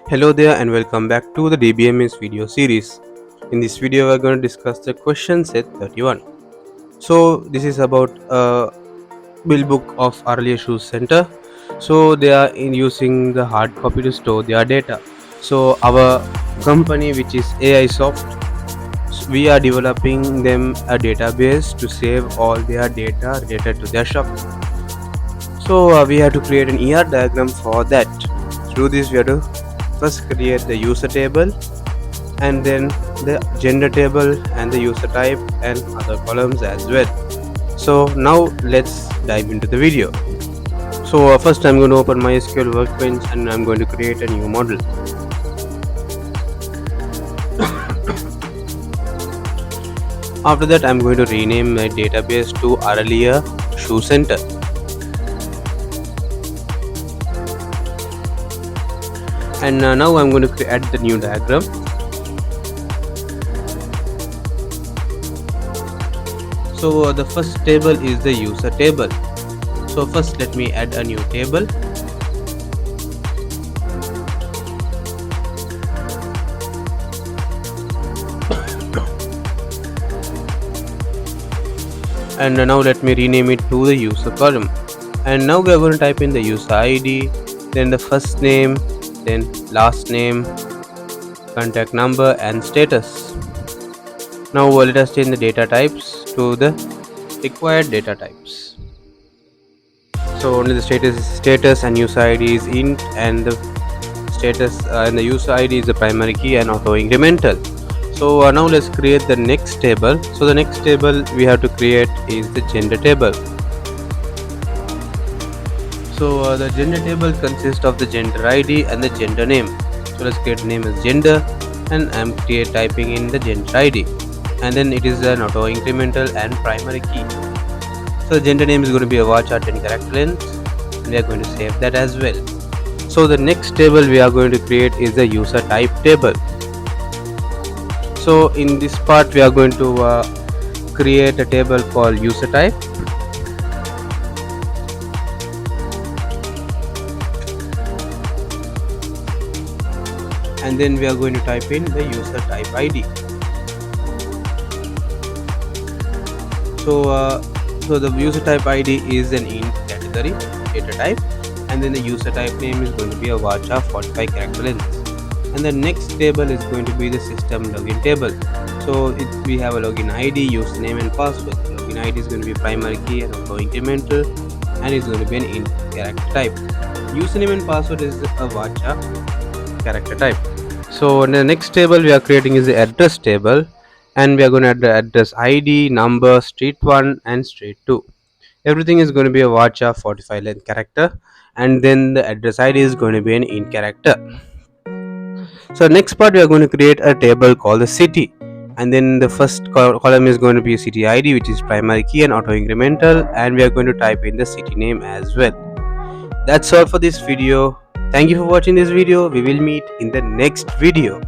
Hello there and welcome back to the DBMS video series. In this video we are going to discuss the question set 31. So this is about a bill book of earlier shoes center. So they are using the hard copy to store their data. So our company, which is AI Soft, we are developing them a database to save all their data related to their shop. So we have to create an ER diagram for that. To do this, we have to first create the user table and then the gender table and the user type and other columns as well. So now let's dive into the video. So first I'm going to open MySQL Workbench and I'm going to create a new model. After that I'm going to rename my database to earlier shoe center. And now I'm going to add the new diagram. So the first table is the user table. So first let me add a new table. And now let me rename it to the user column. And now we are going to type in the user ID, then the first name, then last name, contact number and status. Now let us change the data types to the required data types. So only the status and user ID is int, and the status and the user ID is the primary key and auto incremental. So now let's create the next table. So the next table we have to create is the gender table. So the gender table consists of the gender ID and the gender name. So let's create name as gender, and I'm typing in the gender ID, and then it is an auto incremental and primary key. So the gender name is going to be a varchar 10 character length, and we are going to save that as well. So the next table we are going to create is the user type table. So in this part we are going to create a table called user type. And then we are going to type in the user type ID. So the user type ID is an int category data type, and then the user type name is going to be a varchar 45 character length. And the next table is going to be the system login table. So we have a login ID, username and password. The login ID is going to be primary key and auto incremental, and it's going to be an int character type. Username and password is a varchar character type. So in the next table we are creating is the address table, and we are going to add the address ID, number, street 1 and street 2. Everything is going to be a varchar 45 length character, and then the address ID is going to be an int character. So next part we are going to create a table called the city, and then the first column is going to be city ID, which is primary key and auto incremental, and we are going to type in the city name as well. That's all for this video. Thank you for watching this video. We will meet in the next video.